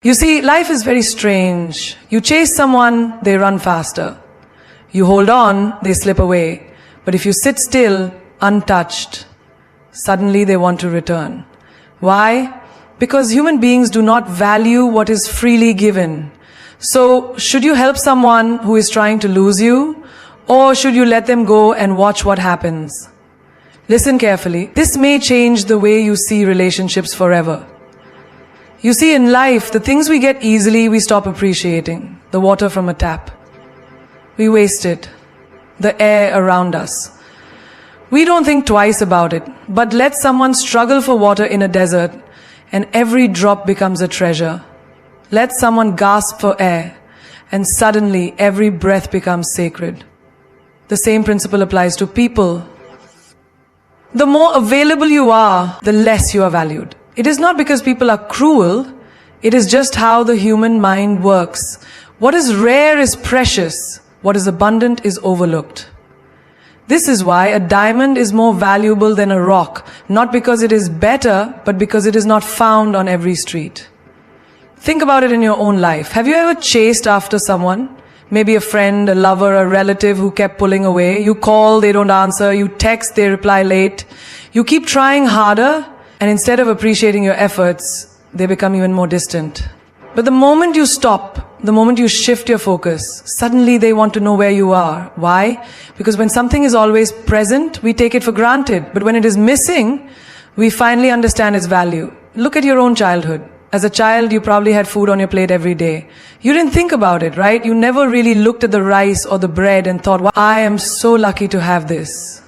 You see, life is very strange. You chase someone, they run faster. You hold on, they slip away. But if you sit still, untouched, suddenly they want to return. Why? Because human beings do not value what is freely given. So, should you help someone who is trying to lose you? Or should you let them go and watch what happens? Listen carefully. This may change the way you see relationships forever. You see, in life, the things we get easily, we stop appreciating. The water from a tap. We waste it. The air around us. We don't think twice about it. But let someone struggle for water in a desert, and every drop becomes a treasure. Let someone gasp for air, and suddenly every breath becomes sacred. The same principle applies to people. The more available you are, the less you are valued. It is not because people are cruel, it is just how the human mind works. What is rare is precious, what is abundant is overlooked. This is why a diamond is more valuable than a rock, not because it is better, but because it is not found on every street. Think about it in your own life. Have you ever chased after someone? Maybe a friend, a lover, a relative who kept pulling away. You call, they don't answer. You text, they reply late. You keep trying harder, and instead of appreciating your efforts, they become even more distant. But the moment you stop, the moment you shift your focus, suddenly they want to know where you are. Why? Because when something is always present, we take it for granted. But when it is missing, we finally understand its value. Look at your own childhood. As a child, you probably had food on your plate every day. You didn't think about it, right? You never really looked at the rice or the bread and thought, wow, I am so lucky to have this.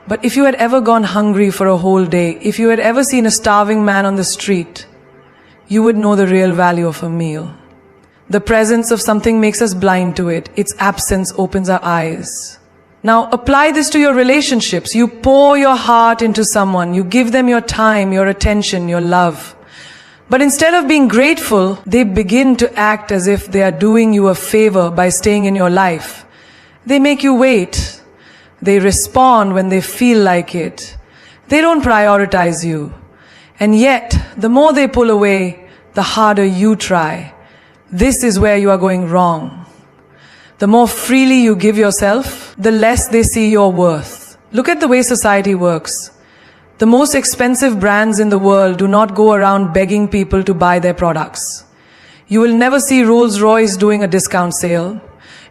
But if you had ever gone hungry for a whole day, if you had ever seen a starving man on the street, you would know the real value of a meal. The presence of something makes us blind to it. Its absence opens our eyes. Now, apply this to your relationships. You pour your heart into someone. You give them your time, your attention, your love. But instead of being grateful, they begin to act as if they are doing you a favor by staying in your life. They make you wait. They respond when they feel like it. They don't prioritize you. And yet, the more they pull away, the harder you try. This is where you are going wrong. The more freely you give yourself, the less they see your worth. Look at the way society works. The most expensive brands in the world do not go around begging people to buy their products. You will never see Rolls-Royce doing a discount sale.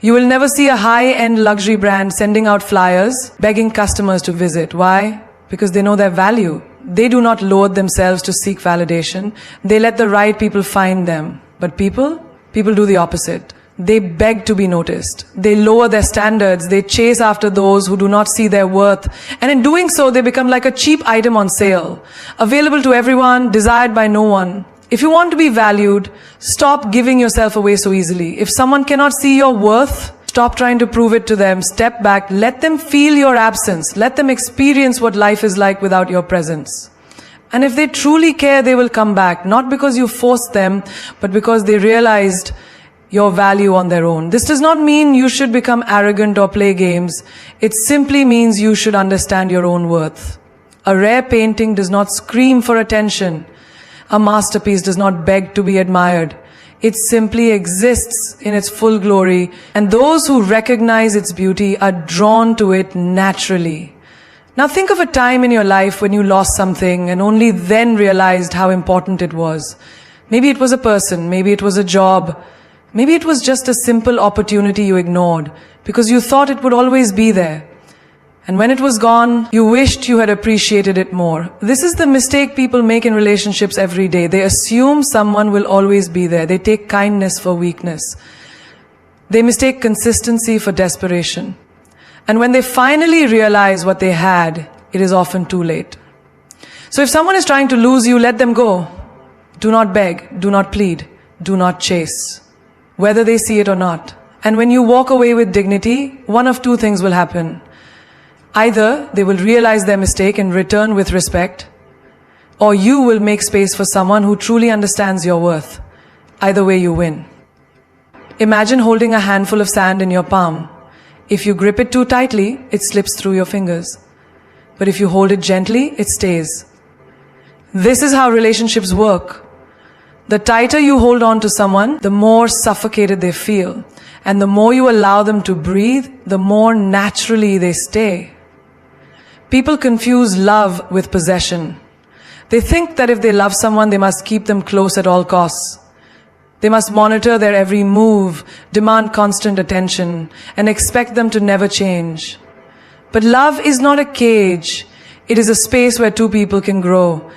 You will never see a high-end luxury brand sending out flyers, begging customers to visit. Why? Because they know their value. They do not load themselves to seek validation. They let the right people find them. But people do the opposite. They beg to be noticed. They lower their standards. They chase after those who do not see their worth. And in doing so, they become like a cheap item on sale, available to everyone, desired by no one. If you want to be valued, stop giving yourself away so easily. If someone cannot see your worth, stop trying to prove it to them. Step back. Let them feel your absence. Let them experience what life is like without your presence. And if they truly care, they will come back. Not because you forced them, but because they realized your value on their own. This does not mean you should become arrogant or play games. It simply means you should understand your own worth. A rare painting does not scream for attention. A masterpiece does not beg to be admired. It simply exists in its full glory, and those who recognize its beauty are drawn to it naturally. Now think of a time in your life when you lost something and only then realized how important it was. Maybe it was a person, maybe it was a job, maybe it was just a simple opportunity you ignored because you thought it would always be there. And when it was gone, you wished you had appreciated it more. This is the mistake people make in relationships every day. They assume someone will always be there. They take kindness for weakness. They mistake consistency for desperation. And when they finally realize what they had, it is often too late. So if someone is trying to lose you, let them go. Do not beg, do not plead, do not chase, whether they see it or not. And when you walk away with dignity, one of two things will happen. Either they will realize their mistake and return with respect, or you will make space for someone who truly understands your worth. Either way, you win. Imagine holding a handful of sand in your palm. If you grip it too tightly, it slips through your fingers. But if you hold it gently, it stays. This is how relationships work. The tighter you hold on to someone, the more suffocated they feel. And the more you allow them to breathe, the more naturally they stay. People confuse love with possession. They think that if they love someone, they must keep them close at all costs. They must monitor their every move, demand constant attention, and expect them to never change. But love is not a cage. It is a space where two people can grow.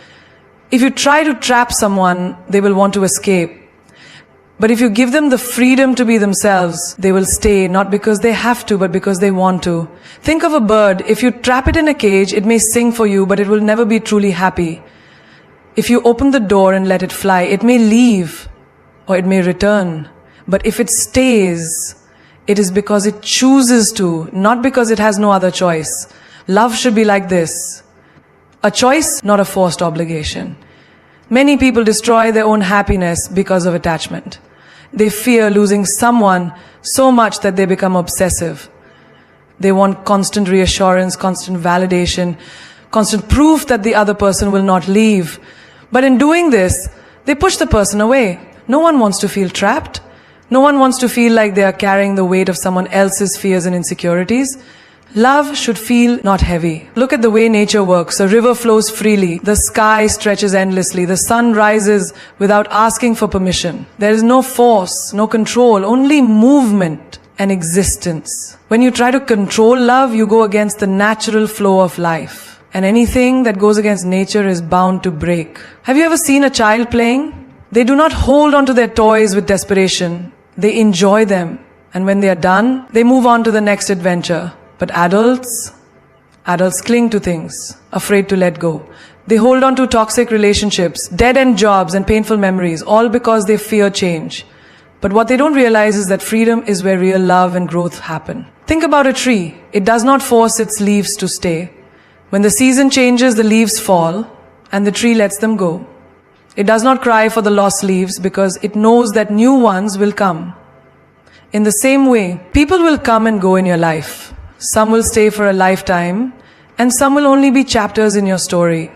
If you try to trap someone, they will want to escape. But if you give them the freedom to be themselves, they will stay, not because they have to, but because they want to. Think of a bird. If you trap it in a cage, it may sing for you, but it will never be truly happy. If you open the door and let it fly, it may leave, or it may return. But if it stays, it is because it chooses to, not because it has no other choice. Love should be like this. A choice, not a forced obligation. Many people destroy their own happiness because of attachment. They fear losing someone so much that they become obsessive. They want constant reassurance, constant validation, constant proof that the other person will not leave. But in doing this, they push the person away. No one wants to feel trapped. No one wants to feel like they are carrying the weight of someone else's fears and insecurities. Love should feel not heavy. Look at the way nature works. A river flows freely. The sky stretches endlessly. The sun rises without asking for permission. There is no force, no control, only movement and existence. When you try to control love, you go against the natural flow of life. And anything that goes against nature is bound to break. Have you ever seen a child playing? They do not hold on to their toys with desperation. They enjoy them. And when they are done, they move on to the next adventure. But adults cling to things, afraid to let go. They hold on to toxic relationships, dead-end jobs, and painful memories, all because they fear change. But what they don't realize is that freedom is where real love and growth happen. Think about a tree. It does not force its leaves to stay. When the season changes, the leaves fall, and the tree lets them go. It does not cry for the lost leaves because it knows that new ones will come. In the same way, people will come and go in your life. Some will stay for a lifetime, and some will only be chapters in your story.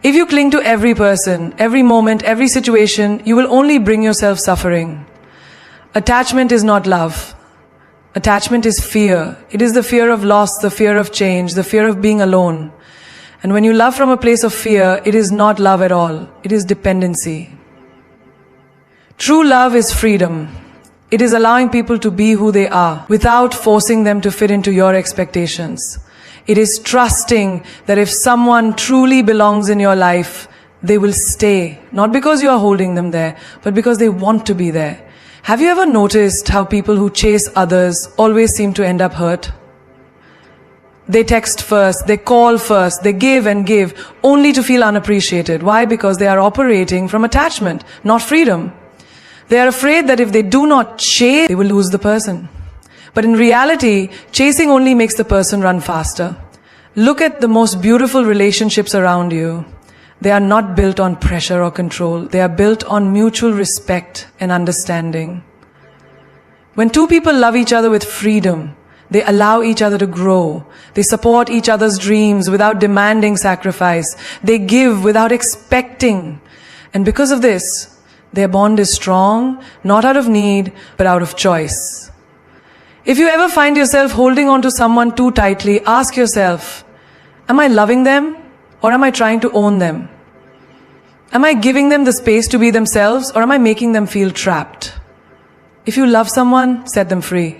If you cling to every person, every moment, every situation, you will only bring yourself suffering. Attachment is not love. Attachment is fear. It is the fear of loss, the fear of change, the fear of being alone. And when you love from a place of fear, it is not love at all. It is dependency. True love is freedom. It is allowing people to be who they are without forcing them to fit into your expectations. It is trusting that if someone truly belongs in your life, they will stay. Not because you are holding them there, but because they want to be there. Have you ever noticed how people who chase others always seem to end up hurt? They text first, they call first, they give and give, only to feel unappreciated. Why? Because they are operating from attachment, not freedom. They are afraid that if they do not chase, they will lose the person. But in reality, chasing only makes the person run faster. Look at the most beautiful relationships around you. They are not built on pressure or control. They are built on mutual respect and understanding. When two people love each other with freedom, they allow each other to grow. They support each other's dreams without demanding sacrifice. They give without expecting. And because of this, their bond is strong, not out of need, but out of choice. If you ever find yourself holding on to someone too tightly, ask yourself, am I loving them or am I trying to own them? Am I giving them the space to be themselves or am I making them feel trapped? If you love someone, set them free.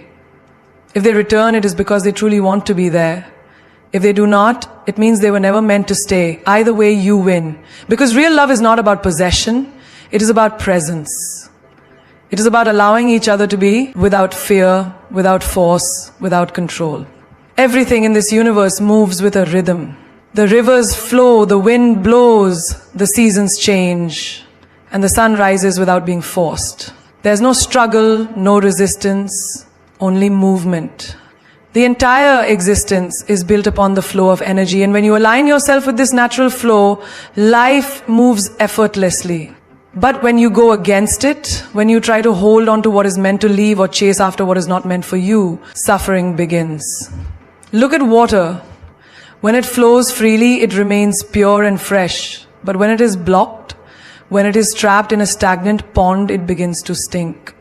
If they return, it is because they truly want to be there. If they do not, it means they were never meant to stay. Either way, you win. Because real love is not about possession. It is about presence. It is about allowing each other to be without fear, without force, without control. Everything in this universe moves with a rhythm. The rivers flow, the wind blows, the seasons change, and the sun rises without being forced. There's no struggle, no resistance, only movement. The entire existence is built upon the flow of energy, and when you align yourself with this natural flow, life moves effortlessly. But when you go against it, when you try to hold on to what is meant to leave or chase after what is not meant for you, suffering begins. Look at water. When it flows freely, it remains pure and fresh. But when it is blocked, When it is trapped in a stagnant pond, it begins to stink.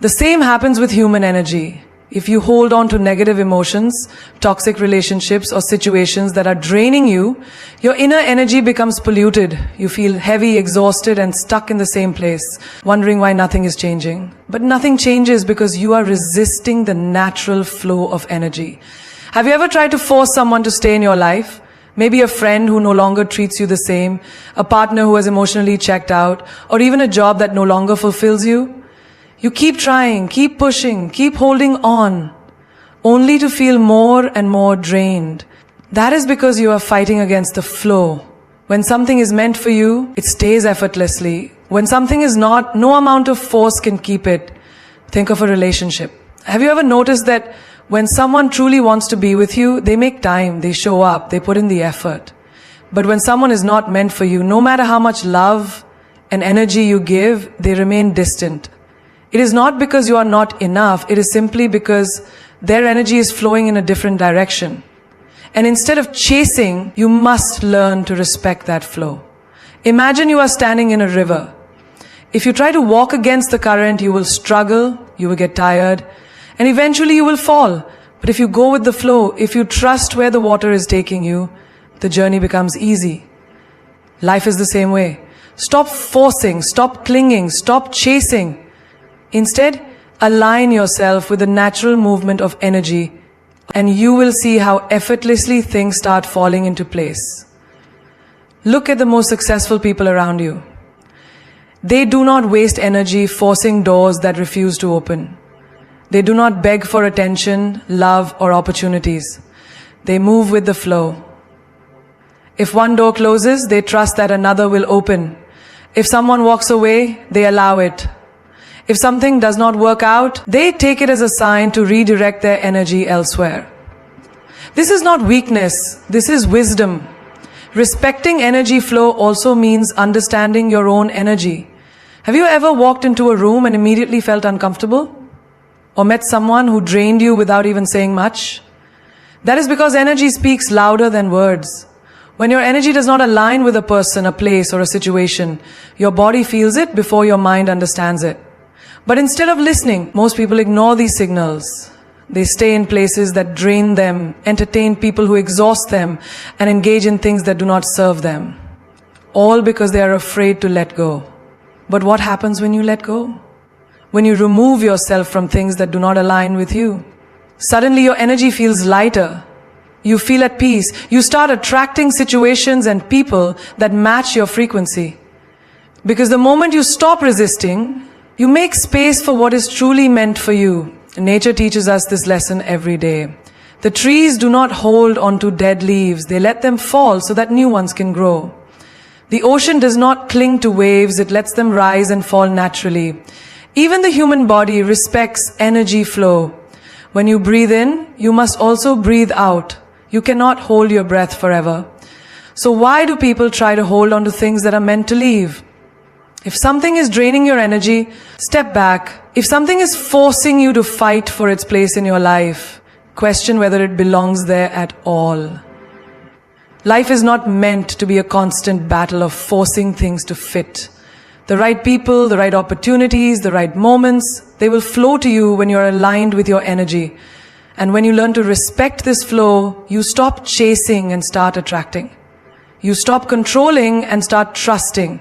The same happens with human energy. If you hold on to negative emotions, toxic relationships, or situations that are draining you, your inner energy becomes polluted. You feel heavy, exhausted, and stuck in the same place, wondering why nothing is changing. But nothing changes because you are resisting the natural flow of energy. Have you ever tried to force someone to stay in your life? Maybe a friend who no longer treats you the same, a partner who has emotionally checked out, or even a job that no longer fulfills you? You keep trying, keep pushing, keep holding on, only to feel more and more drained. That is because you are fighting against the flow. When something is meant for you, it stays effortlessly. When something is not, no amount of force can keep it. Think of a relationship. Have you ever noticed that when someone truly wants to be with you, they make time, they show up, they put in the effort. But when someone is not meant for you, no matter how much love and energy you give, they remain distant. It is not because you are not enough, it is simply because their energy is flowing in a different direction. And instead of chasing, you must learn to respect that flow. Imagine you are standing in a river. If you try to walk against the current, you will struggle, you will get tired, and eventually you will fall. But if you go with the flow, if you trust where the water is taking you, the journey becomes easy. Life is the same way. Stop forcing, stop clinging, stop chasing. Instead, align yourself with the natural movement of energy, and you will see how effortlessly things start falling into place. Look at the most successful people around you. They do not waste energy forcing doors that refuse to open. They do not beg for attention, love, or opportunities. They move with the flow. If one door closes, they trust that another will open. If someone walks away, they allow it. If something does not work out, they take it as a sign to redirect their energy elsewhere. This is not weakness, this is wisdom. Respecting energy flow also means understanding your own energy. Have you ever walked into a room and immediately felt uncomfortable? Or met someone who drained you without even saying much? That is because energy speaks louder than words. When your energy does not align with a person, a place, or a situation, your body feels it before your mind understands it. But instead of listening, most people ignore these signals. They stay in places that drain them, entertain people who exhaust them, and engage in things that do not serve them. All because they are afraid to let go. But what happens when you let go? When you remove yourself from things that do not align with you, suddenly your energy feels lighter. You feel at peace. You start attracting situations and people that match your frequency. Because the moment you stop resisting, you make space for what is truly meant for you. Nature teaches us this lesson every day. The trees do not hold onto dead leaves. They let them fall so that new ones can grow. The ocean does not cling to waves. It lets them rise and fall naturally. Even the human body respects energy flow. When you breathe in, you must also breathe out. You cannot hold your breath forever. So why do people try to hold on to things that are meant to leave? If something is draining your energy, step back. If something is forcing you to fight for its place in your life, question whether it belongs there at all. Life is not meant to be a constant battle of forcing things to fit. The right people, the right opportunities, the right moments, they will flow to you when you are aligned with your energy. And when you learn to respect this flow, you stop chasing and start attracting. You stop controlling and start trusting.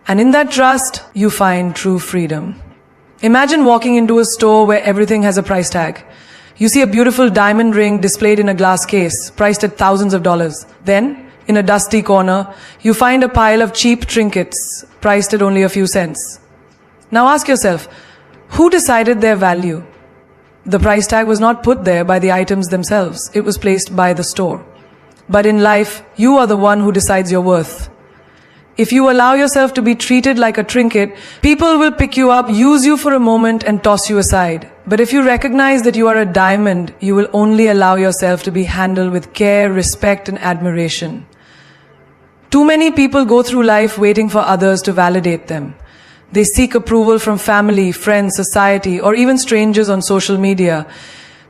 And in that trust, you find true freedom. Imagine walking into a store where everything has a price tag. You see a beautiful diamond ring displayed in a glass case, priced at thousands of dollars. Then, in a dusty corner, you find a pile of cheap trinkets, priced at only a few cents. Now ask yourself, who decided their value? The price tag was not put there by the items themselves. It was placed by the store. But in life, you are the one who decides your worth. If you allow yourself to be treated like a trinket, people will pick you up, use you for a moment, and toss you aside. But if you recognize that you are a diamond, you will only allow yourself to be handled with care, respect, and admiration. Too many people go through life waiting for others to validate them. They seek approval from family, friends, society, or even strangers on social media.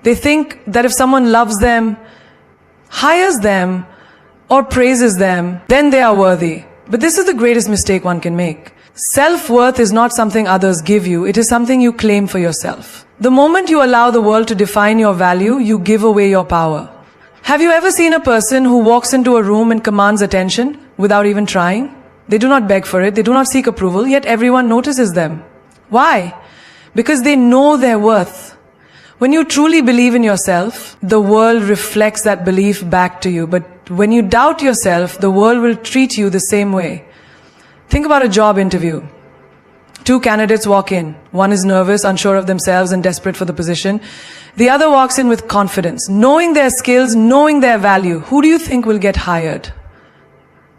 They think that if someone loves them, hires them, or praises them, then they are worthy. But this is the greatest mistake one can make. Self-worth is not something others give you, it is something you claim for yourself. The moment you allow the world to define your value, you give away your power. Have you ever seen a person who walks into a room and commands attention without even trying? They do not beg for it, they do not seek approval, yet everyone notices them. Why? Because they know their worth. When you truly believe in yourself, the world reflects that belief back to you. But when you doubt yourself, the world will treat you the same way. Think about a job interview. Two candidates walk in. One is nervous, unsure of themselves, and desperate for the position. The other walks in with confidence, knowing their skills, knowing their value. Who do you think will get hired?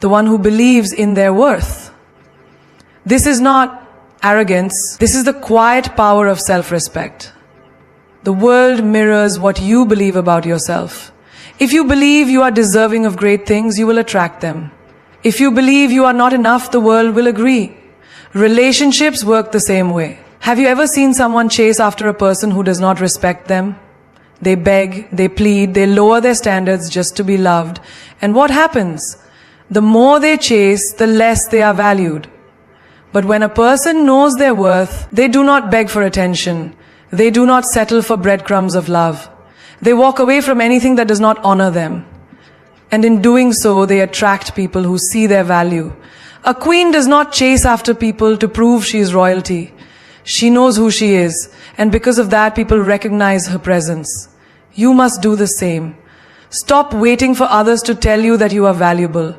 The one who believes in their worth. This is not arrogance. This is the quiet power of self-respect. The world mirrors what you believe about yourself. If you believe you are deserving of great things, you will attract them. If you believe you are not enough, the world will agree. Relationships work the same way. Have you ever seen someone chase after a person who does not respect them? They beg, they plead, they lower their standards just to be loved. And what happens? The more they chase, the less they are valued. But when a person knows their worth, they do not beg for attention. They do not settle for breadcrumbs of love. They walk away from anything that does not honor them. And in doing so, they attract people who see their value. A queen does not chase after people to prove she is royalty. She knows who she is, and because of that, people recognize her presence. You must do the same. Stop waiting for others to tell you that you are valuable.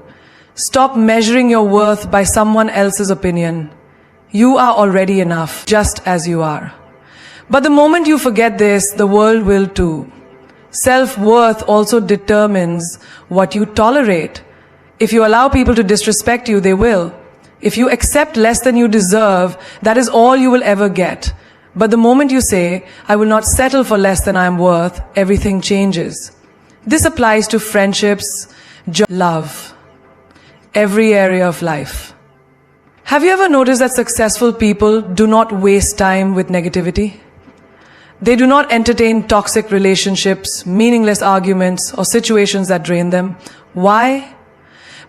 Stop measuring your worth by someone else's opinion. You are already enough, just as you are. But the moment you forget this, the world will too. Self-worth also determines what you tolerate. If you allow people to disrespect you, they will. If you accept less than you deserve, that is all you will ever get. But the moment you say, I will not settle for less than I am worth, everything changes. This applies to friendships, love, every area of life. Have you ever noticed that successful people do not waste time with negativity? They do not entertain toxic relationships, meaningless arguments, or situations that drain them. Why?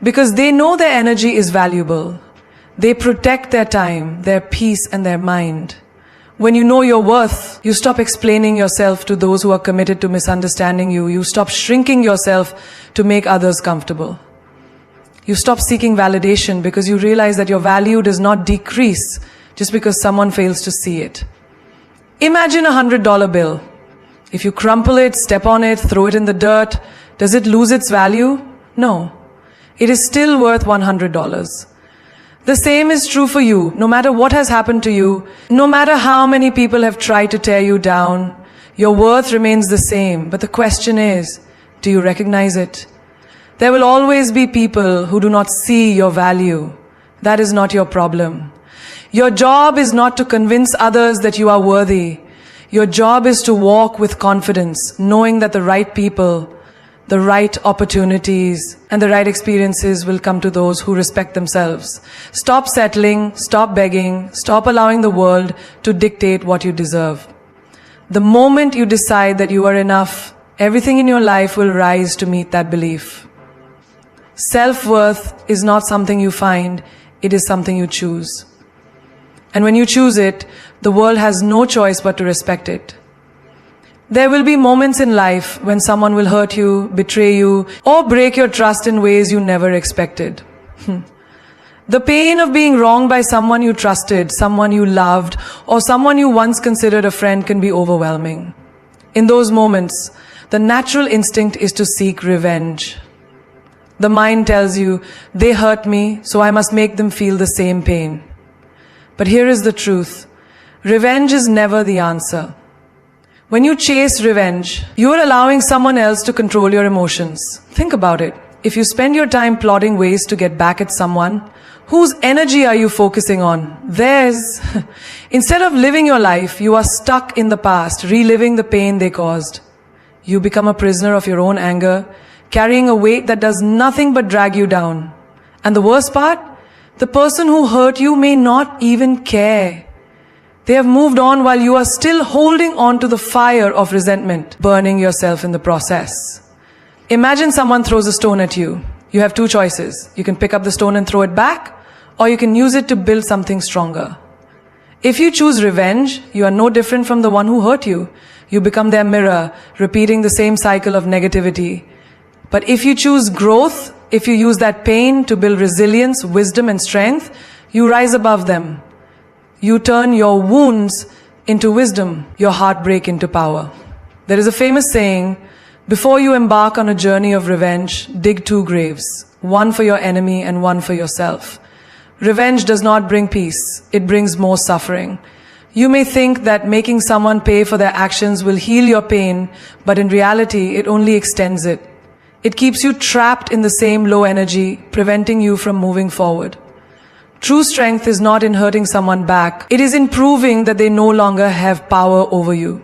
Because they know their energy is valuable. They protect their time, their peace, and their mind. When you know your worth, you stop explaining yourself to those who are committed to misunderstanding you. You stop shrinking yourself to make others comfortable. You stop seeking validation because you realize that your value does not decrease just because someone fails to see it. Imagine $100 bill. If you crumple it, step on it, throw it in the dirt, does it lose its value? No. It is still worth $100. The same is true for you. No matter what has happened to you, no matter how many people have tried to tear you down, your worth remains the same. But the question is, do you recognize it? There will always be people who do not see your value. That is not your problem. Your job is not to convince others that you are worthy. Your job is to walk with confidence, knowing that the right people, the right opportunities, and the right experiences will come to those who respect themselves. Stop settling, stop begging, stop allowing the world to dictate what you deserve. The moment you decide that you are enough, everything in your life will rise to meet that belief. Self-worth is not something you find, it is something you choose. And when you choose it, the world has no choice but to respect it. There will be moments in life when someone will hurt you, betray you, or break your trust in ways you never expected. The pain of being wronged by someone you trusted, someone you loved, or someone you once considered a friend can be overwhelming. In those moments, the natural instinct is to seek revenge. The mind tells you, they hurt me, so I must make them feel the same pain. But here is the truth. Revenge is never the answer. When you chase revenge, you are allowing someone else to control your emotions. Think about it. If you spend your time plotting ways to get back at someone, whose energy are you focusing on? Theirs. Instead of living your life, you are stuck in the past, reliving the pain they caused. You become a prisoner of your own anger, carrying a weight that does nothing but drag you down. And the worst part? The person who hurt you may not even care. They have moved on while you are still holding on to the fire of resentment, burning yourself in the process. Imagine someone throws a stone at you. You have two choices. You can pick up the stone and throw it back, or you can use it to build something stronger. If you choose revenge, you are no different from the one who hurt you. You become their mirror, repeating the same cycle of negativity. But if you choose growth, if you use that pain to build resilience, wisdom, and strength, you rise above them. You turn your wounds into wisdom, your heartbreak into power. There is a famous saying, before you embark on a journey of revenge, dig 2 graves, one for your enemy and one for yourself. Revenge does not bring peace, it brings more suffering. You may think that making someone pay for their actions will heal your pain, but in reality, it only extends it. It keeps you trapped in the same low energy, preventing you from moving forward. True strength is not in hurting someone back. It is in proving that they no longer have power over you.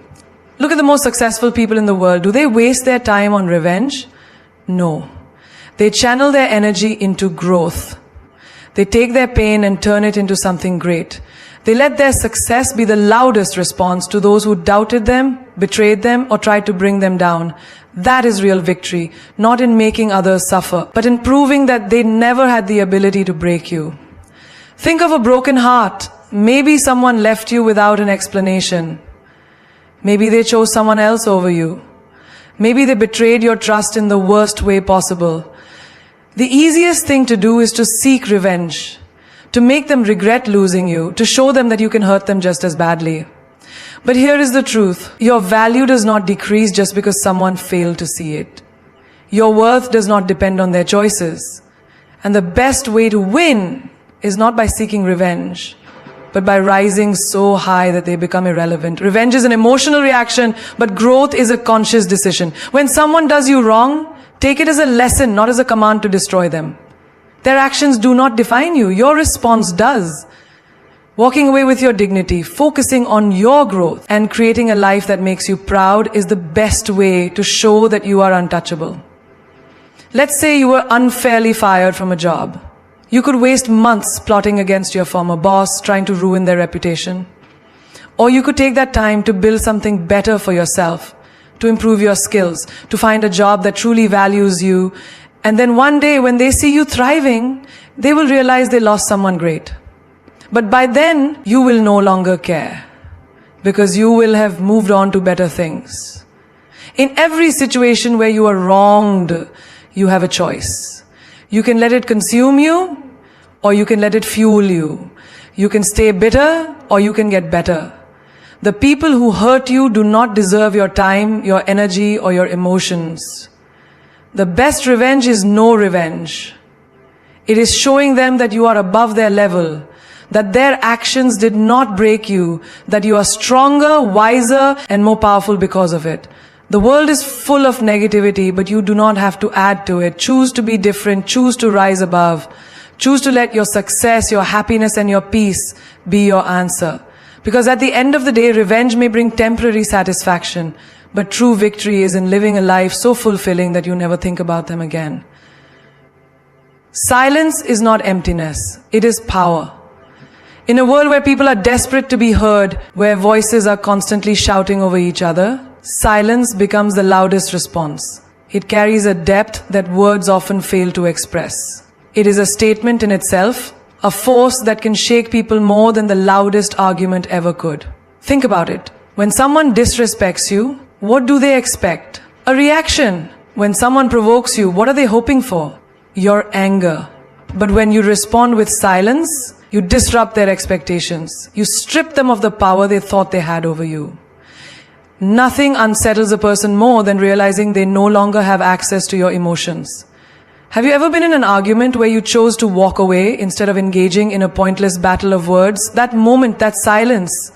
Look at the most successful people in the world. Do they waste their time on revenge? No. They channel their energy into growth. They take their pain and turn it into something great. They let their success be the loudest response to those who doubted them, betrayed them, or tried to bring them down. That is real victory, not in making others suffer, but in proving that they never had the ability to break you. Think of a broken heart. Maybe someone left you without an explanation. Maybe they chose someone else over you. Maybe they betrayed your trust in the worst way possible. The easiest thing to do is to seek revenge, to make them regret losing you, to show them that you can hurt them just as badly. But here is the truth. Your value does not decrease just because someone failed to see it. Your worth does not depend on their choices. And the best way to win is not by seeking revenge, but by rising so high that they become irrelevant. Revenge is an emotional reaction, but growth is a conscious decision. When someone does you wrong, take it as a lesson, not as a command to destroy them. Their actions do not define you. Your response does. Walking away with your dignity, focusing on your growth, and creating a life that makes you proud is the best way to show that you are untouchable. Let's say you were unfairly fired from a job. You could waste months plotting against your former boss, trying to ruin their reputation. Or you could take that time to build something better for yourself, to improve your skills, to find a job that truly values you. And then one day when they see you thriving, they will realize they lost someone great. But by then, you will no longer care, because you will have moved on to better things. In every situation where you are wronged, you have a choice. You can let it consume you, or you can let it fuel you. You can stay bitter, or you can get better. The people who hurt you do not deserve your time, your energy, or your emotions. The best revenge is no revenge. It is showing them that you are above their level, that their actions did not break you, that you are stronger, wiser, and more powerful because of it. The world is full of negativity, but you do not have to add to it. Choose to be different. Choose to rise above. Choose to let your success, your happiness, and your peace be your answer. Because at the end of the day, revenge may bring temporary satisfaction, but true victory is in living a life so fulfilling that you never think about them again. Silence is not emptiness. It is power. In a world where people are desperate to be heard, where voices are constantly shouting over each other, silence becomes the loudest response. It carries a depth that words often fail to express. It is a statement in itself, a force that can shake people more than the loudest argument ever could. Think about it. When someone disrespects you, what do they expect? A reaction. When someone provokes you, what are they hoping for? Your anger. But when you respond with silence, you disrupt their expectations. You strip them of the power they thought they had over you. Nothing unsettles a person more than realizing they no longer have access to your emotions. Have you ever been in an argument where you chose to walk away instead of engaging in a pointless battle of words? That moment, that silence,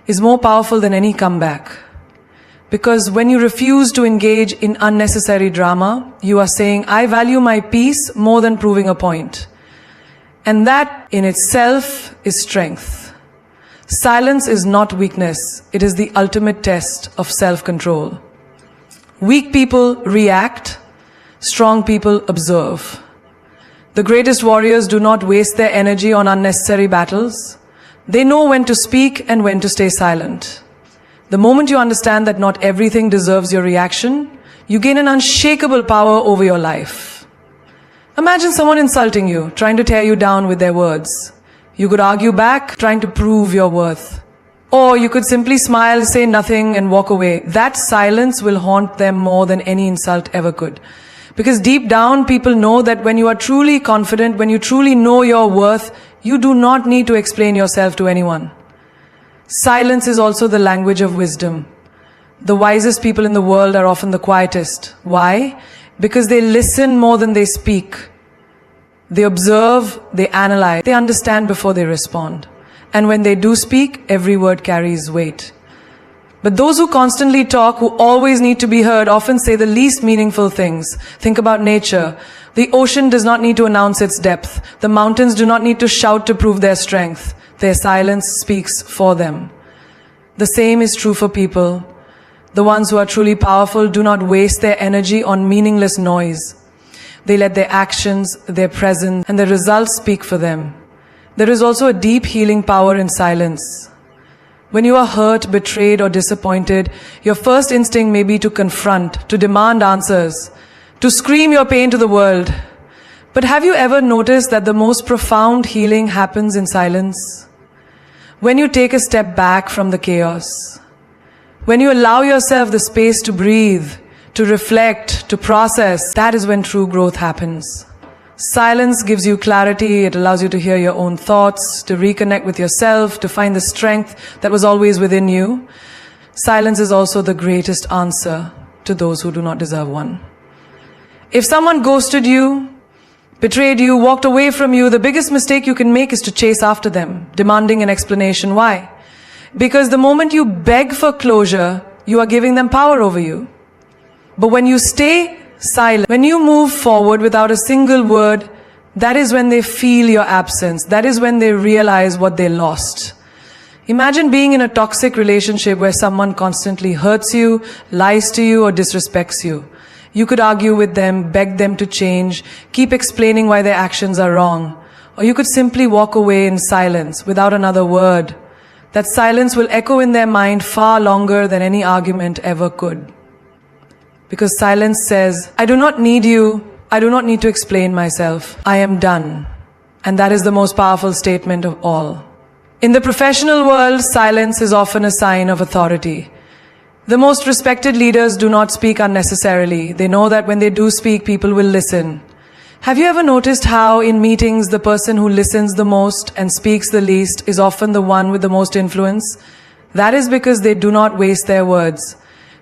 is more powerful than any comeback. Because when you refuse to engage in unnecessary drama, you are saying, I value my peace more than proving a point. And that in itself is strength. Silence is not weakness. It is the ultimate test of self-control. Weak people react. Strong people observe. The greatest warriors do not waste their energy on unnecessary battles. They know when to speak and when to stay silent. The moment you understand that not everything deserves your reaction, you gain an unshakable power over your life. Imagine someone insulting you, trying to tear you down with their words. You could argue back, trying to prove your worth. Or you could simply smile, say nothing, and walk away. That silence will haunt them more than any insult ever could. Because deep down, people know that when you are truly confident, when you truly know your worth, you do not need to explain yourself to anyone. Silence is also the language of wisdom. The wisest people in the world are often the quietest. Why? Because they listen more than they speak. They observe, they analyze, they understand before they respond. And when they do speak, every word carries weight. But those who constantly talk, who always need to be heard, often say the least meaningful things. Think about nature. The ocean does not need to announce its depth. The mountains do not need to shout to prove their strength. Their silence speaks for them. The same is true for people. The ones who are truly powerful do not waste their energy on meaningless noise. They let their actions, their presence, and the results speak for them. There is also a deep healing power in silence. When you are hurt, betrayed, or disappointed, your first instinct may be to confront, to demand answers, to scream your pain to the world. But have you ever noticed that the most profound healing happens in silence? When you take a step back from the chaos. When you allow yourself the space to breathe, to reflect, to process, that is when true growth happens. Silence gives you clarity, it allows you to hear your own thoughts, to reconnect with yourself, to find the strength that was always within you. Silence is also the greatest answer to those who do not deserve one. If someone ghosted you, betrayed you, walked away from you, the biggest mistake you can make is to chase after them, demanding an explanation. Why? Because the moment you beg for closure, you are giving them power over you. But when you stay silent, when you move forward without a single word, that is when they feel your absence. That is when they realize what they lost. Imagine being in a toxic relationship where someone constantly hurts you, lies to you, or disrespects you. You could argue with them, beg them to change, keep explaining why their actions are wrong. Or you could simply walk away in silence without another word. That silence will echo in their mind far longer than any argument ever could. Because silence says, I do not need you, I do not need to explain myself, I am done. And that is the most powerful statement of all. In the professional world, silence is often a sign of authority. The most respected leaders do not speak unnecessarily. They know that when they do speak, people will listen. Have you ever noticed how in meetings the person who listens the most and speaks the least is often the one with the most influence? That is because they do not waste their words.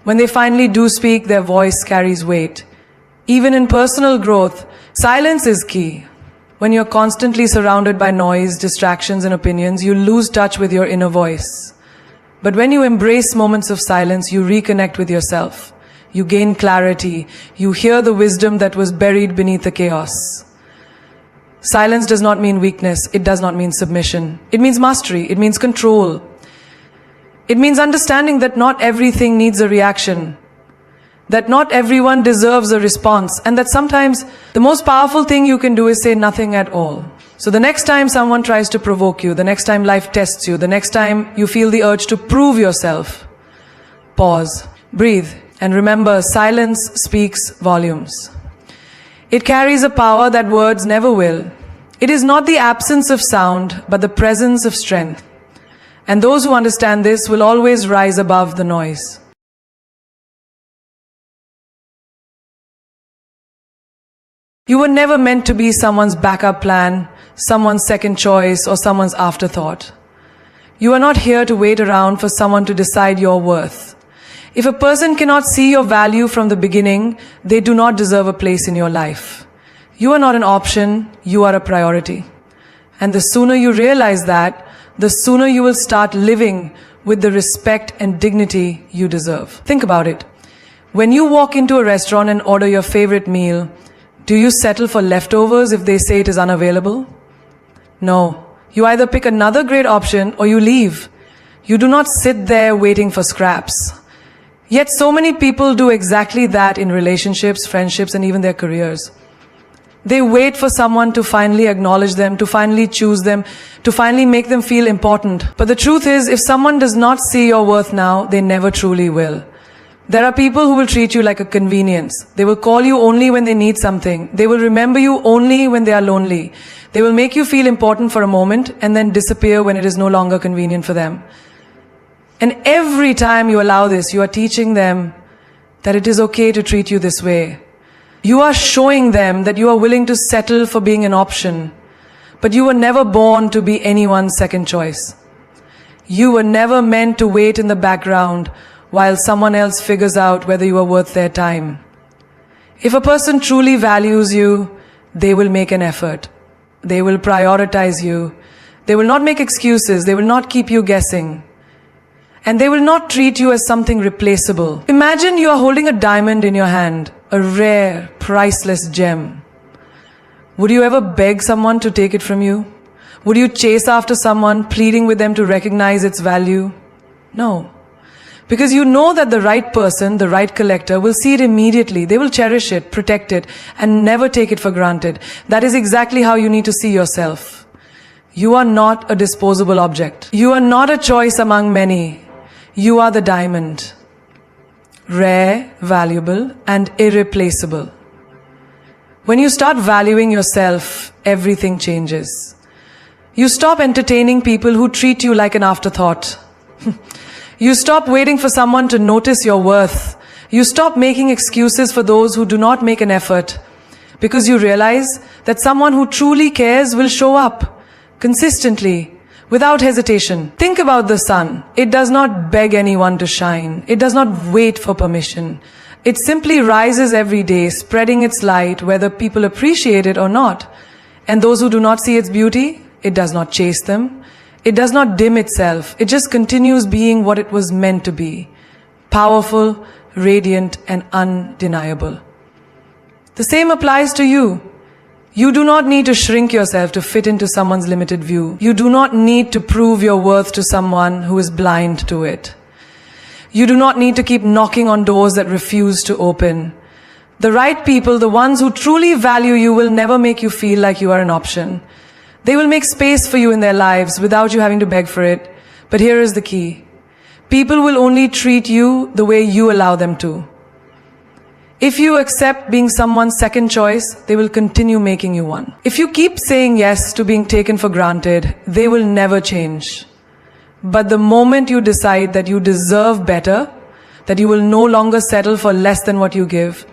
When they finally do speak, their voice carries weight. Even in personal growth, silence is key. When you're constantly surrounded by noise, distractions, and opinions, you lose touch with your inner voice. But when you embrace moments of silence, you reconnect with yourself. You gain clarity. You hear the wisdom that was buried beneath the chaos. Silence does not mean weakness. It does not mean submission. It means mastery. It means control. It means understanding that not everything needs a reaction, that not everyone deserves a response, and that sometimes the most powerful thing you can do is say nothing at all. So the next time someone tries to provoke you, the next time life tests you, the next time you feel the urge to prove yourself, pause, breathe, and remember, silence speaks volumes. It carries a power that words never will. It is not the absence of sound, but the presence of strength. And those who understand this will always rise above the noise. You were never meant to be someone's backup plan, someone's second choice, or someone's afterthought. You are not here to wait around for someone to decide your worth. If a person cannot see your value from the beginning, they do not deserve a place in your life. You are not an option, you are a priority. And the sooner you realize that, the sooner you will start living with the respect and dignity you deserve. Think about it. When you walk into a restaurant and order your favorite meal, do you settle for leftovers if they say it is unavailable? No. You either pick another great option or you leave. You do not sit there waiting for scraps. Yet so many people do exactly that in relationships, friendships, and even their careers. They wait for someone to finally acknowledge them, to finally choose them, to finally make them feel important. But the truth is, if someone does not see your worth now, they never truly will. There are people who will treat you like a convenience. They will call you only when they need something. They will remember you only when they are lonely. They will make you feel important for a moment and then disappear when it is no longer convenient for them. And every time you allow this, you are teaching them that it is okay to treat you this way. You are showing them that you are willing to settle for being an option, but you were never born to be anyone's second choice. You were never meant to wait in the background while someone else figures out whether you are worth their time. If a person truly values you, they will make an effort. They will prioritize you. They will not make excuses. They will not keep you guessing. And they will not treat you as something replaceable. Imagine you are holding a diamond in your hand, a rare, priceless gem. Would you ever beg someone to take it from you? Would you chase after someone, pleading with them to recognize its value? No. Because you know that the right person, the right collector, will see it immediately. They will cherish it, protect it, and never take it for granted. That is exactly how you need to see yourself. You are not a disposable object. You are not a choice among many. You are the diamond. Rare, valuable, and irreplaceable. When you start valuing yourself, everything changes. You stop entertaining people who treat you like an afterthought. You stop waiting for someone to notice your worth. You stop making excuses for those who do not make an effort, because you realize that someone who truly cares will show up consistently, without hesitation. Think about the sun. It does not beg anyone to shine. It does not wait for permission. It simply rises every day, spreading its light whether people appreciate it or not. And those who do not see its beauty, it does not chase them. It does not dim itself. It just continues being what it was meant to be. Powerful, radiant, and undeniable. The same applies to you. You do not need to shrink yourself to fit into someone's limited view. You do not need to prove your worth to someone who is blind to it. You do not need to keep knocking on doors that refuse to open. The right people, the ones who truly value you, will never make you feel like you are an option. They will make space for you in their lives without you having to beg for it. But here is the key. People will only treat you the way you allow them to. If you accept being someone's second choice, they will continue making you one. If you keep saying yes to being taken for granted, they will never change. But the moment you decide that you deserve better, that you will no longer settle for less than what you give,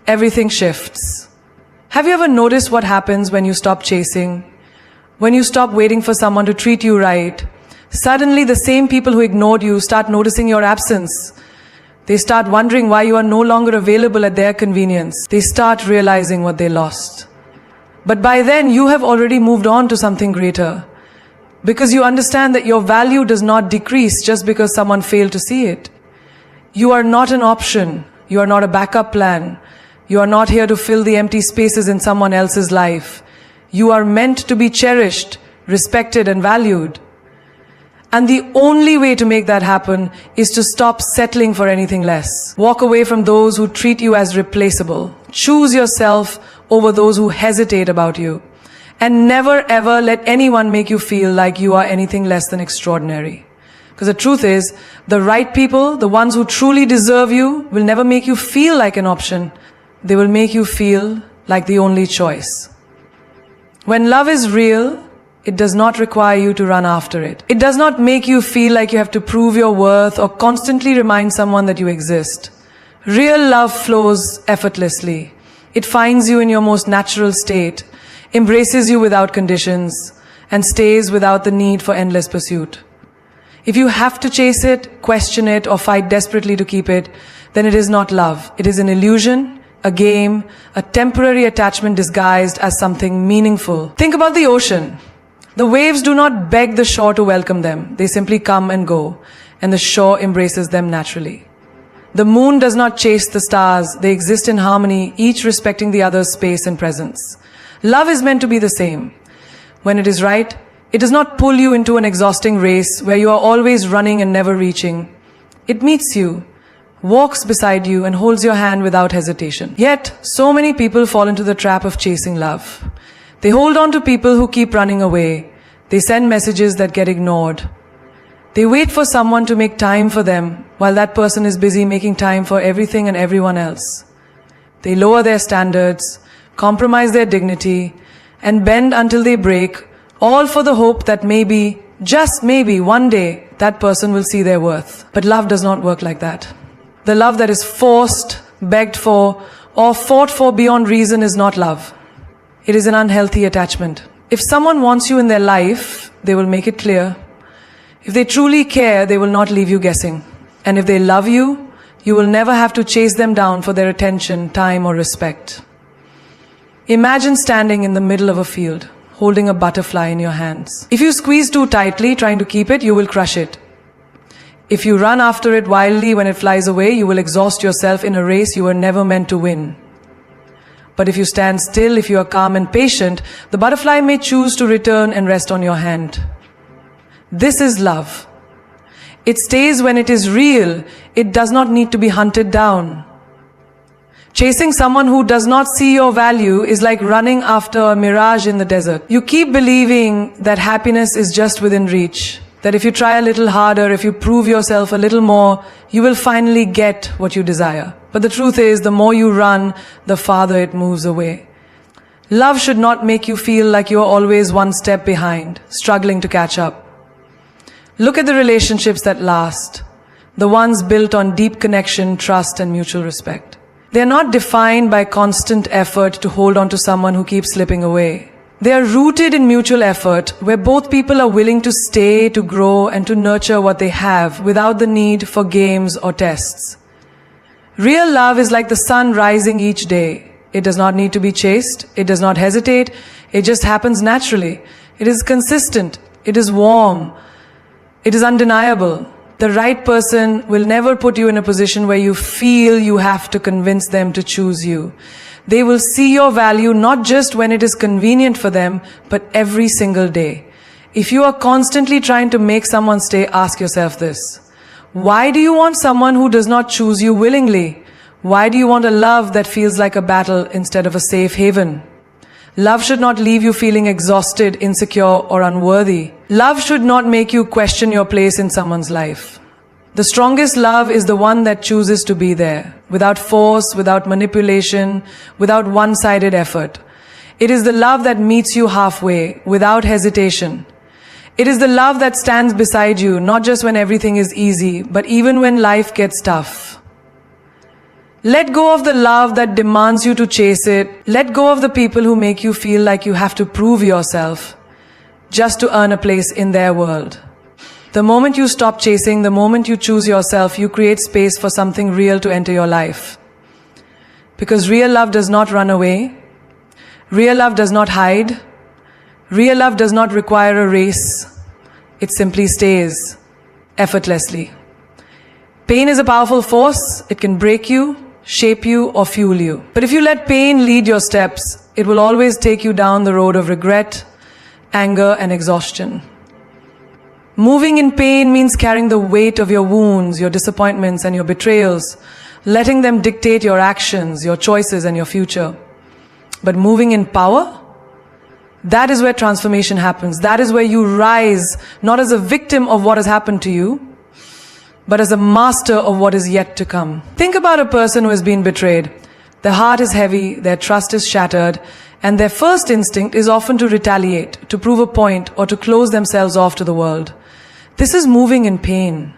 everything shifts. Have you ever noticed what happens when you stop chasing? When you stop waiting for someone to treat you right, suddenly the same people who ignored you start noticing your absence. They start wondering why you are no longer available at their convenience. They start realizing what they lost. But by then, you have already moved on to something greater. Because you understand that your value does not decrease just because someone failed to see it. You are not an option. You are not a backup plan. You are not here to fill the empty spaces in someone else's life. You are meant to be cherished, respected, and valued. And the only way to make that happen is to stop settling for anything less. Walk away from those who treat you as replaceable. Choose yourself over those who hesitate about you. And never ever let anyone make you feel like you are anything less than extraordinary. Because the truth is, the right people, the ones who truly deserve you, will never make you feel like an option. They will make you feel like the only choice. When love is real, it does not require you to run after it. It does not make you feel like you have to prove your worth or constantly remind someone that you exist. Real love flows effortlessly. It finds you in your most natural state, embraces you without conditions, and stays without the need for endless pursuit. If you have to chase it, question it, or fight desperately to keep it, then it is not love. It is an illusion, a game, a temporary attachment disguised as something meaningful. Think about the ocean. The waves do not beg the shore to welcome them. They simply come and go, and the shore embraces them naturally. The moon does not chase the stars. They exist in harmony, each respecting the other's space and presence. Love is meant to be the same. When it is right, it does not pull you into an exhausting race where you are always running and never reaching. It meets you, walks beside you, and holds your hand without hesitation. Yet, so many people fall into the trap of chasing love. They hold on to people who keep running away. They send messages that get ignored. They wait for someone to make time for them while that person is busy making time for everything and everyone else. They lower their standards, compromise their dignity, and bend until they break, all for the hope that maybe, just maybe, one day that person will see their worth. But love does not work like that. The love that is forced, begged for, or fought for beyond reason is not love. It is an unhealthy attachment. If someone wants you in their life, they will make it clear. If they truly care, they will not leave you guessing. And if they love you, you will never have to chase them down for their attention, time, or respect. Imagine standing in the middle of a field, holding a butterfly in your hands. If you squeeze too tightly, trying to keep it, you will crush it. If you run after it wildly when it flies away, you will exhaust yourself in a race you were never meant to win. But if you stand still, if you are calm and patient, the butterfly may choose to return and rest on your hand. This is love. It stays when it is real. It does not need to be hunted down. Chasing someone who does not see your value is like running after a mirage in the desert. You keep believing that happiness is just within reach, that if you try a little harder, if you prove yourself a little more, you will finally get what you desire. But the truth is, the more you run, the farther it moves away. Love should not make you feel like you are always one step behind, struggling to catch up. Look at the relationships that last, the ones built on deep connection, trust, and mutual respect. They are not defined by constant effort to hold on to someone who keeps slipping away. They are rooted in mutual effort, where both people are willing to stay, to grow, and to nurture what they have without the need for games or tests. Real love is like the sun rising each day. It does not need to be chased. It does not hesitate. It just happens naturally. It is consistent. It is warm. It is undeniable. The right person will never put you in a position where you feel you have to convince them to choose you. They will see your value not just when it is convenient for them, but every single day. If you are constantly trying to make someone stay, ask yourself this. Why do you want someone who does not choose you willingly? Why do you want a love that feels like a battle instead of a safe haven? Love should not leave you feeling exhausted, insecure, or unworthy. Love should not make you question your place in someone's life. The strongest love is the one that chooses to be there, without force, without manipulation, without one-sided effort. It is the love that meets you halfway, without hesitation. It is the love that stands beside you, not just when everything is easy, but even when life gets tough. Let go of the love that demands you to chase it. Let go of the people who make you feel like you have to prove yourself just to earn a place in their world. The moment you stop chasing, the moment you choose yourself, you create space for something real to enter your life. Because real love does not run away. Real love does not hide. Real love does not require a race. It simply stays effortlessly. Pain is a powerful force. It can break you, shape you, or fuel you. But if you let pain lead your steps, it will always take you down the road of regret, anger, and exhaustion. Moving in pain means carrying the weight of your wounds, your disappointments, and your betrayals, letting them dictate your actions, your choices, and your future. But moving in power, that is where transformation happens. That is where you rise, not as a victim of what has happened to you, but as a master of what is yet to come. Think about a person who has been betrayed. Their heart is heavy, their trust is shattered, and their first instinct is often to retaliate, to prove a point, or to close themselves off to the world. This is moving in pain.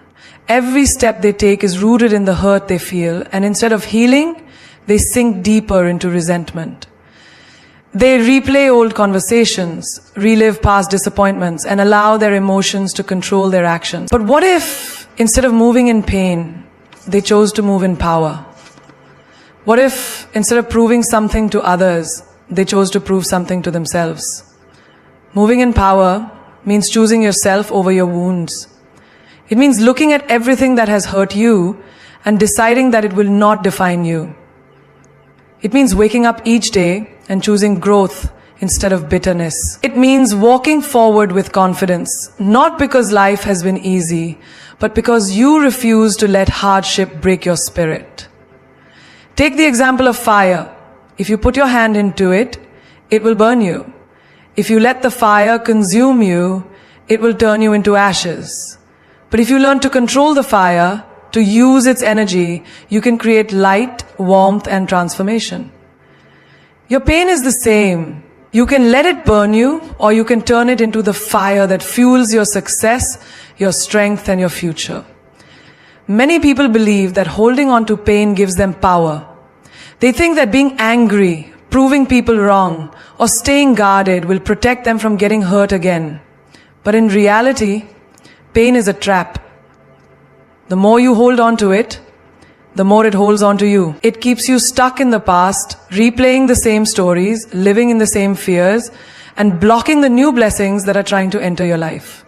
Every step they take is rooted in the hurt they feel, and instead of healing, they sink deeper into resentment. They replay old conversations, relive past disappointments, and allow their emotions to control their actions. But what if, instead of moving in pain, they chose to move in power? What if, instead of proving something to others, they chose to prove something to themselves? Moving in power means choosing yourself over your wounds. It means looking at everything that has hurt you and deciding that it will not define you. It means waking up each day and choosing growth instead of bitterness. It means walking forward with confidence, not because life has been easy, but because you refuse to let hardship break your spirit. Take the example of fire. If you put your hand into it, it will burn you. If you let the fire consume you, it will turn you into ashes. But if you learn to control the fire, to use its energy, you can create light, warmth, and transformation. Your pain is the same. You can let it burn you, or you can turn it into the fire that fuels your success, your strength, and your future. Many people believe that holding on to pain gives them power. They think that being angry, proving people wrong, or staying guarded will protect them from getting hurt again. But in reality, pain is a trap. The more you hold on to it, the more it holds on to you. It keeps you stuck in the past, replaying the same stories, living in the same fears, and blocking the new blessings that are trying to enter your life.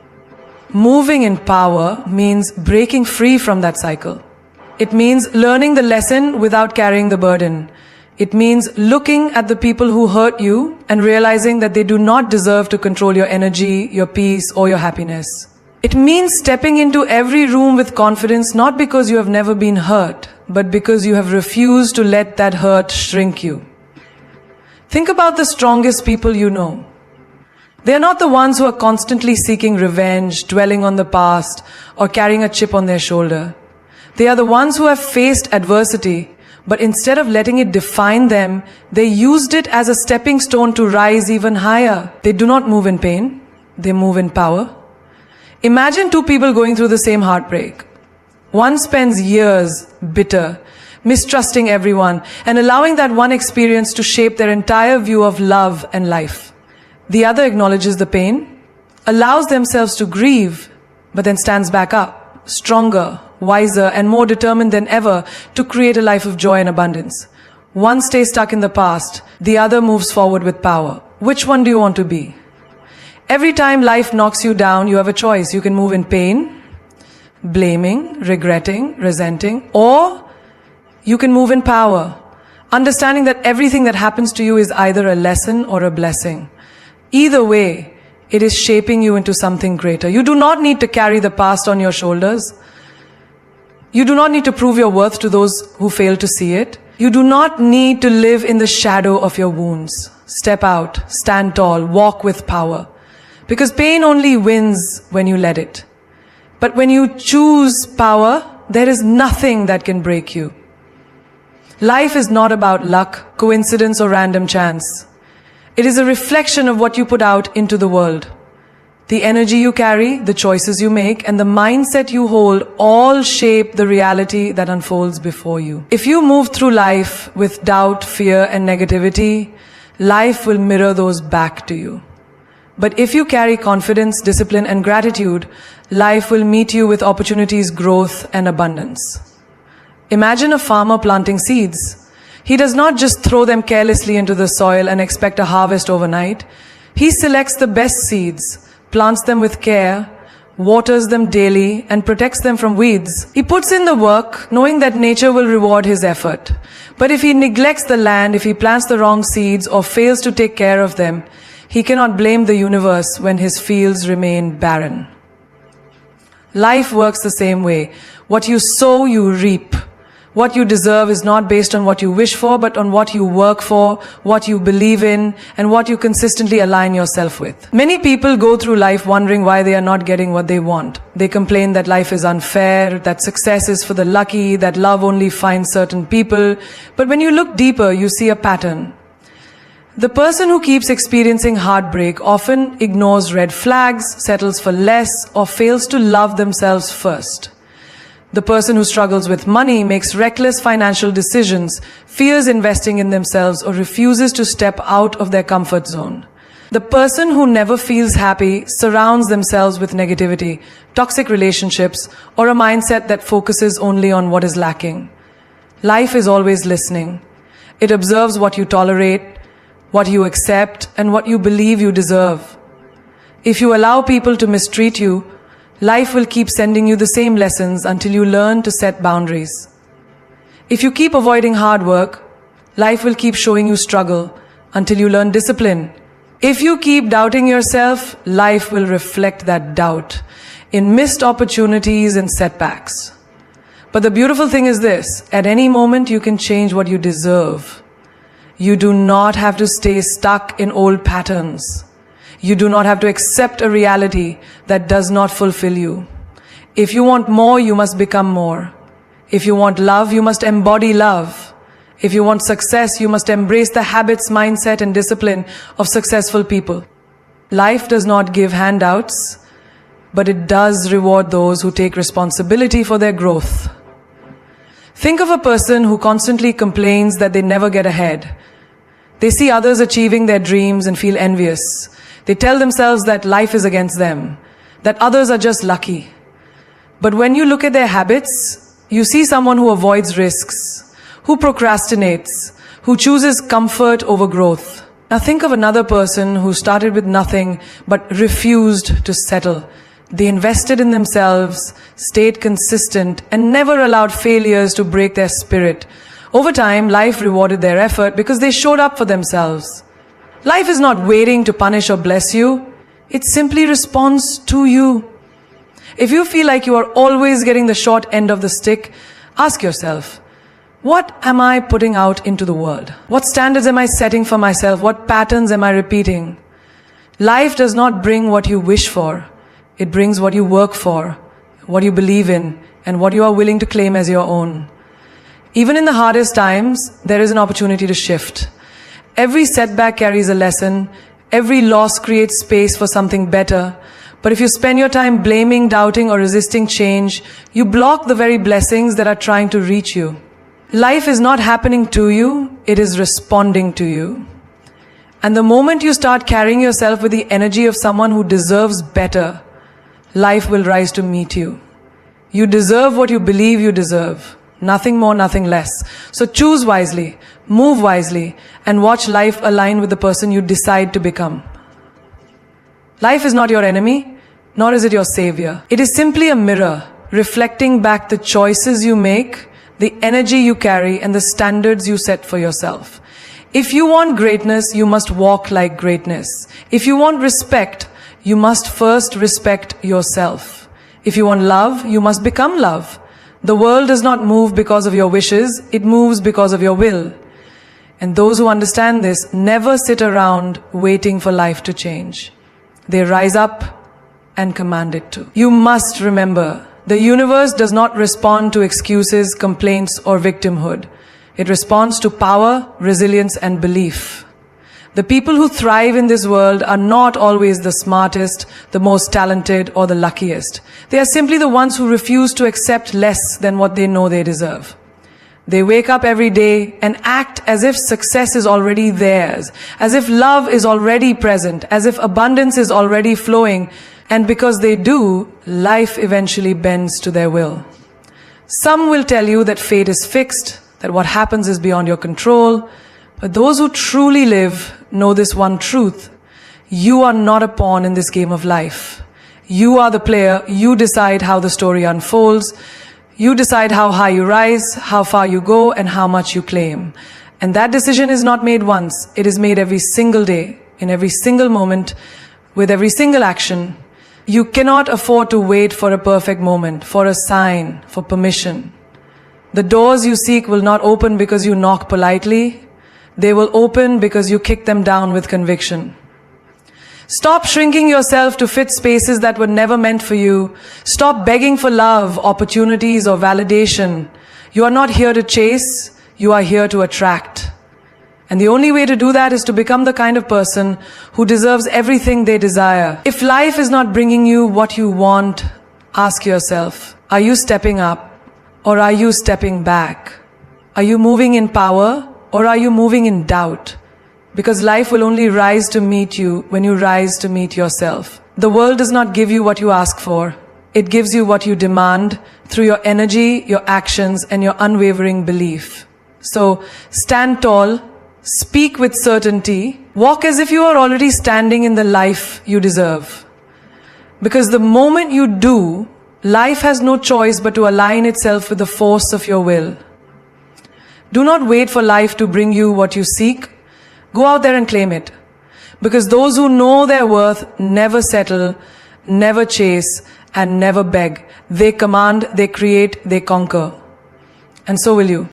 Moving in power means breaking free from that cycle. It means learning the lesson without carrying the burden. It means looking at the people who hurt you and realizing that they do not deserve to control your energy, your peace, or your happiness. It means stepping into every room with confidence, not because you have never been hurt, but because you have refused to let that hurt shrink you. Think about the strongest people you know. They are not the ones who are constantly seeking revenge, dwelling on the past, or carrying a chip on their shoulder. They are the ones who have faced adversity, but instead of letting it define them, they used it as a stepping stone to rise even higher. They do not move in pain, they move in power. Imagine two people going through the same heartbreak. One spends years bitter, mistrusting everyone, and allowing that one experience to shape their entire view of love and life. The other acknowledges the pain, allows themselves to grieve, but then stands back up, stronger, wiser, and more determined than ever to create a life of joy and abundance. One stays stuck in the past, the other moves forward with power. Which one do you want to be? Every time life knocks you down, you have a choice. You can move in pain, blaming, regretting, resenting, or you can move in power, understanding that everything that happens to you is either a lesson or a blessing. Either way, it is shaping you into something greater. You do not need to carry the past on your shoulders. You do not need to prove your worth to those who fail to see it. You do not need to live in the shadow of your wounds. Step out, stand tall, walk with power. Because pain only wins when you let it. But when you choose power, there is nothing that can break you. Life is not about luck, coincidence, or random chance. It is a reflection of what you put out into the world. The energy you carry, the choices you make, and the mindset you hold all shape the reality that unfolds before you. If you move through life with doubt, fear, and negativity, life will mirror those back to you. But if you carry confidence, discipline, and gratitude, life will meet you with opportunities, growth, and abundance. Imagine a farmer planting seeds. He does not just throw them carelessly into the soil and expect a harvest overnight. He selects the best seeds, plants them with care, waters them daily, and protects them from weeds. He puts in the work, knowing that nature will reward his effort. But if he neglects the land, if he plants the wrong seeds, or fails to take care of them, he cannot blame the universe when his fields remain barren. Life works the same way. What you sow, you reap. What you deserve is not based on what you wish for, but on what you work for, what you believe in, and what you consistently align yourself with. Many people go through life wondering why they are not getting what they want. They complain that life is unfair, that success is for the lucky, that love only finds certain people. But when you look deeper, you see a pattern. The person who keeps experiencing heartbreak often ignores red flags, settles for less, or fails to love themselves first. The person who struggles with money makes reckless financial decisions, fears investing in themselves, or refuses to step out of their comfort zone. The person who never feels happy surrounds themselves with negativity, toxic relationships, or a mindset that focuses only on what is lacking. Life is always listening. It observes what you tolerate, what you accept, and what you believe you deserve. If you allow people to mistreat you, life will keep sending you the same lessons until you learn to set boundaries. If you keep avoiding hard work, life will keep showing you struggle until you learn discipline. If you keep doubting yourself, life will reflect that doubt in missed opportunities and setbacks. But the beautiful thing is this: at any moment you can change what you deserve. You do not have to stay stuck in old patterns. You do not have to accept a reality that does not fulfill you. If you want more, you must become more. If you want love, you must embody love. If you want success, you must embrace the habits, mindset, and discipline of successful people. Life does not give handouts, but it does reward those who take responsibility for their growth. Think of a person who constantly complains that they never get ahead. They see others achieving their dreams and feel envious. They tell themselves that life is against them, that others are just lucky. But when you look at their habits, you see someone who avoids risks, who procrastinates, who chooses comfort over growth. Now think of another person who started with nothing but refused to settle. They invested in themselves, stayed consistent, and never allowed failures to break their spirit. Over time, life rewarded their effort because they showed up for themselves. Life is not waiting to punish or bless you. It simply responds to you. If you feel like you are always getting the short end of the stick, ask yourself, what am I putting out into the world? What standards am I setting for myself? What patterns am I repeating? Life does not bring what you wish for. It brings what you work for, what you believe in, and what you are willing to claim as your own. Even in the hardest times, there is an opportunity to shift. Every setback carries a lesson. Every loss creates space for something better. But if you spend your time blaming, doubting, or resisting change, you block the very blessings that are trying to reach you. Life is not happening to you, it is responding to you. And the moment you start carrying yourself with the energy of someone who deserves better, life will rise to meet you. You deserve what you believe you deserve. Nothing more, nothing less. So choose wisely, move wisely, and watch life align with the person you decide to become. Life is not your enemy, nor is it your savior. It is simply a mirror, reflecting back the choices you make, the energy you carry, and the standards you set for yourself. If you want greatness, you must walk like greatness. If you want respect, you must first respect yourself. If you want love, you must become love. The world does not move because of your wishes, it moves because of your will. And those who understand this never sit around waiting for life to change. They rise up and command it to. You must remember, the universe does not respond to excuses, complaints, or victimhood. It responds to power, resilience, and belief. The people who thrive in this world are not always the smartest, the most talented, or the luckiest. They are simply the ones who refuse to accept less than what they know they deserve. They wake up every day and act as if success is already theirs, as if love is already present, as if abundance is already flowing, and because they do, life eventually bends to their will. Some will tell you that fate is fixed, that what happens is beyond your control, but those who truly live know this one truth. You are not a pawn in this game of life. You are the player. You decide how the story unfolds. You decide how high you rise, how far you go, and how much you claim. And that decision is not made once. It is made every single day, in every single moment, with every single action. You cannot afford to wait for a perfect moment, for a sign, for permission. The doors you seek will not open because you knock politely. They will open because you kick them down with conviction. Stop shrinking yourself to fit spaces that were never meant for you. Stop begging for love, opportunities, or validation. You are not here to chase, you are here to attract. And the only way to do that is to become the kind of person who deserves everything they desire. If life is not bringing you what you want, ask yourself, are you stepping up or are you stepping back? Are you moving in power or are you moving in doubt? Because life will only rise to meet you when you rise to meet yourself. The world does not give you what you ask for. It gives you what you demand through your energy, your actions, and your unwavering belief. So stand tall, speak with certainty, walk as if you are already standing in the life you deserve. Because the moment you do, life has no choice but to align itself with the force of your will. Do not wait for life to bring you what you seek. Go out there and claim it. Because those who know their worth never settle, never chase, and never beg. They command, they create, they conquer. And so will you.